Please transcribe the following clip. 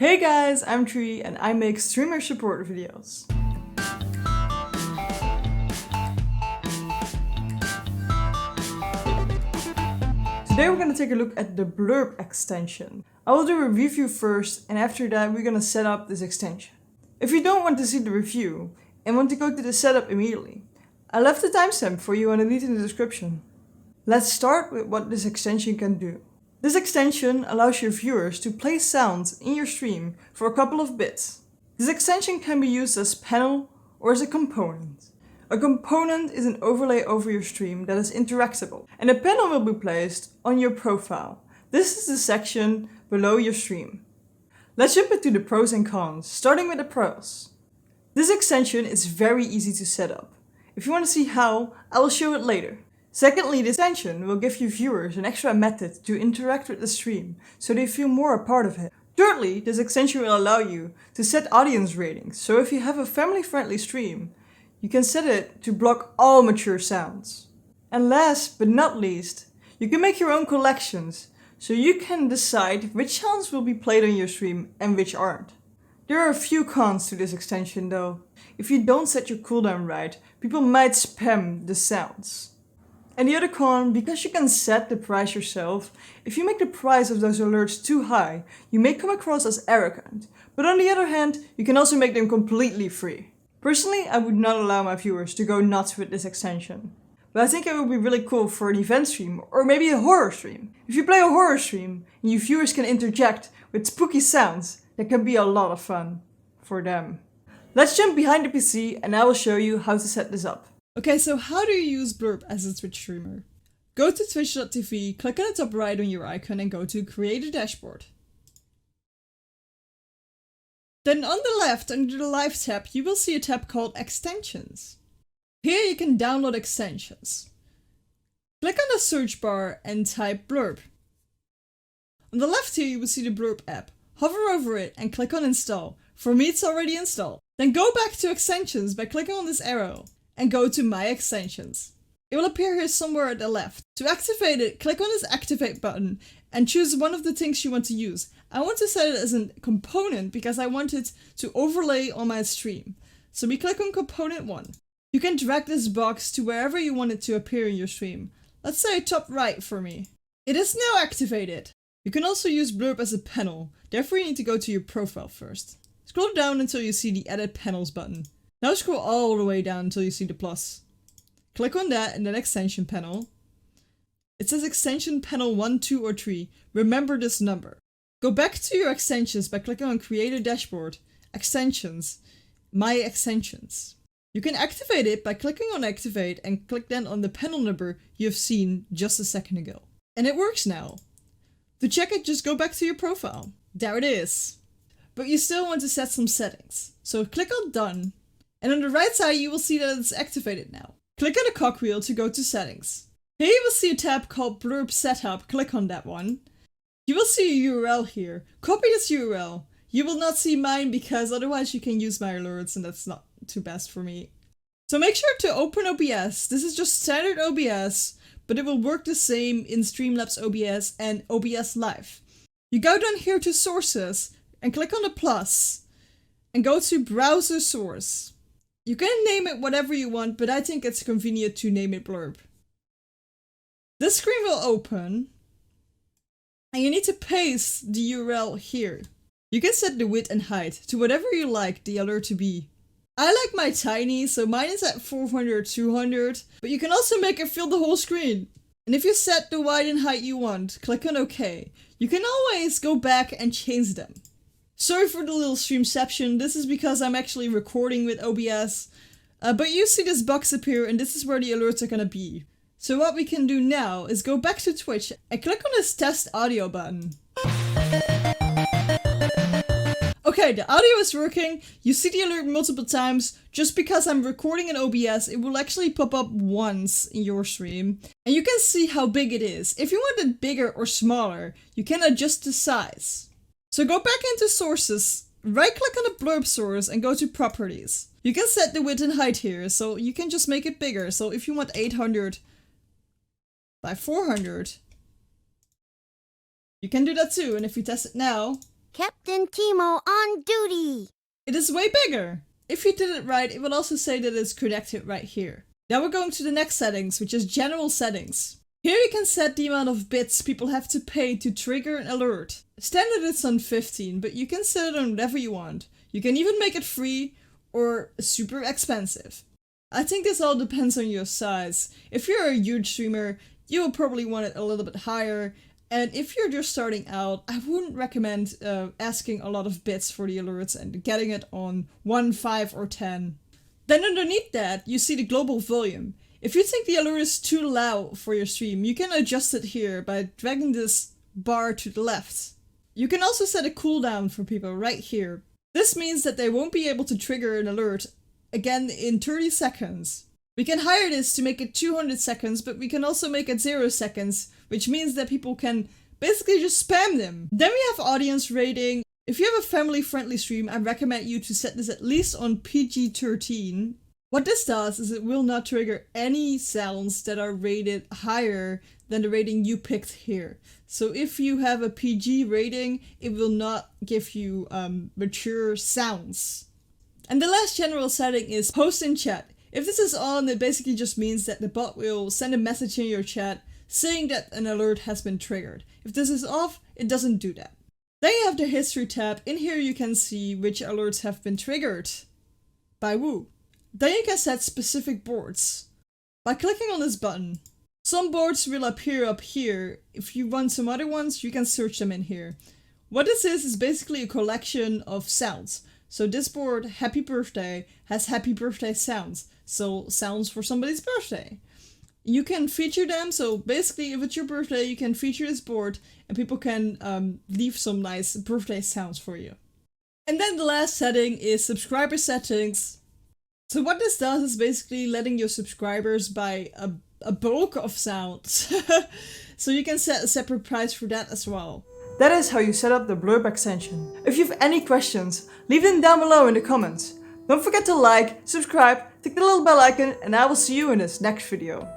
Hey guys, I'm Trui and I make streamer support videos. Today we're gonna take a look at the Blerp extension. I will do a review first and after that we're gonna set up this extension. If you don't want to see the review and want to go to the setup immediately, I left the timestamp for you underneath in the description. Let's start with what this extension can do. This extension allows your viewers to play sounds in your stream for a couple of bits. This extension can be used as panel or as a component. A component is an overlay over your stream that is interactable, and a panel will be placed on your profile. This is the section below your stream. Let's jump into the pros and cons, starting with the pros. This extension is very easy to set up. If you want to see how, I will show it later. Secondly, this extension will give you viewers an extra method to interact with the stream, so they feel more a part of it. Thirdly, this extension will allow you to set audience ratings, so if you have a family-friendly stream, you can set it to block all mature sounds. And last but not least, you can make your own collections, so you can decide which sounds will be played on your stream and which aren't. There are a few cons to this extension though. If you don't set your cooldown right, people might spam the sounds. And the other con, because you can set the price yourself, if you make the price of those alerts too high, you may come across as arrogant. But on the other hand, you can also make them completely free. Personally, I would not allow my viewers to go nuts with this extension. But I think it would be really cool for an event stream, or maybe a horror stream. If you play a horror stream, and your viewers can interject with spooky sounds, that can be a lot of fun for them. Let's jump behind the PC and I will show you how to set this up. Okay, so how do you use Blerp as a Twitch streamer? Go to twitch.tv, click on the top right on your icon and go to Create a Dashboard. Then on the left, under the Live tab, you will see a tab called Extensions. Here you can download extensions. Click on the search bar and type Blerp. On the left here you will see the Blerp app. Hover over it and click on Install. For me it's already installed. Then go back to Extensions by clicking on this arrow and go to My Extensions. It will appear here somewhere at the left. To activate it, click on this Activate button and choose one of the things you want to use. I want to set it as a component because I want it to overlay on my stream. So we click on Component 1. You can drag this box to wherever you want it to appear in your stream. Let's say top right for me. It is now activated. You can also use Blerp as a panel. Therefore you need to go to your profile first. Scroll down until you see the Edit Panels button. Now scroll all the way down until you see the plus. Click on that and then Extension Panel. It says Extension Panel 1, 2 or 3. Remember this number. Go back to your extensions by clicking on Create a Dashboard, Extensions, My Extensions. You can activate it by clicking on Activate and click then on the panel number you have seen just a second ago. And it works now. To check it, just go back to your profile. There it is. But you still want to set some settings. So click on Done. And on the right side you will see that it's activated now. Click on the cogwheel to go to Settings. Here you will see a tab called Blerp Setup. Click on that one. You will see a URL here. Copy this URL. You will not see mine because otherwise you can use my alerts and that's not too best for me. So make sure to open OBS. This is just standard OBS, but it will work the same in Streamlabs OBS and OBS Live. You go down here to Sources and click on the plus and go to Browser Source. You can name it whatever you want, but I think it's convenient to name it Blerp. This screen will open and you need to paste the URL here. You can set the width and height to whatever you like the alert to be. I like my tiny, so mine is at 400, 200, but you can also make it fill the whole screen. And if you set the width and height you want, click on OK. You can always go back and change them. Sorry for the little streamception, this is because I'm actually recording with OBS. But you see this box appear and this is where the alerts are gonna be. So what we can do now is go back to Twitch and click on this test audio button. Okay, the audio is working. You see the alert multiple times. Just because I'm recording in OBS, it will actually pop up once in your stream. And you can see how big it is. If you want it bigger or smaller, you can adjust the size. So go back into Sources, right click on the Blerp source and go to Properties. You can set the width and height here, so you can just make it bigger. So if you want 800 by 400, you can do that too. And if we test it now, Captain Timo on duty. It is way bigger. If you did it right, it will also say that it's connected right here. Now we're going to the next settings, which is general settings. Here you can set the amount of bits people have to pay to trigger an alert. Standard it's on 15, but you can set it on whatever you want. You can even make it free or super expensive. I think this all depends on your size. If you're a huge streamer, you will probably want it a little bit higher. And if you're just starting out, I wouldn't recommend asking a lot of bits for the alerts and getting it on 1, 5, or 10. Then underneath that, you see the global volume. If you think the alert is too loud for your stream, you can adjust it here by dragging this bar to the left. You can also set a cooldown for people right here. This means that they won't be able to trigger an alert again in 30 seconds. We can hire this to make it 200 seconds, but we can also make it 0 seconds, which means that people can basically just spam them. Then we have audience rating. If you have a family-friendly stream, I recommend you to set this at least on PG-13. What this does is it will not trigger any sounds that are rated higher than the rating you picked here. So if you have a PG rating, it will not give you mature sounds. And the last general setting is post in chat. If this is on, it basically just means that the bot will send a message in your chat saying that an alert has been triggered. If this is off, it doesn't do that. Then you have the history tab. In here you can see which alerts have been triggered by who. Then you can set specific boards by clicking on this button. Some boards will appear up here. If you want some other ones, you can search them in here. What this is basically a collection of sounds. So this board, Happy Birthday, has happy birthday sounds. So sounds for somebody's birthday. You can feature them. So basically, if it's your birthday, you can feature this board and people can leave some nice birthday sounds for you. And then the last setting is subscriber settings. So what this does is basically letting your subscribers buy a bulk of sounds. So you can set a separate price for that as well. That is how you set up the Blerp extension. If you have any questions, leave them down below in the comments. Don't forget to like, subscribe, click the little bell icon, and I will see you in this next video.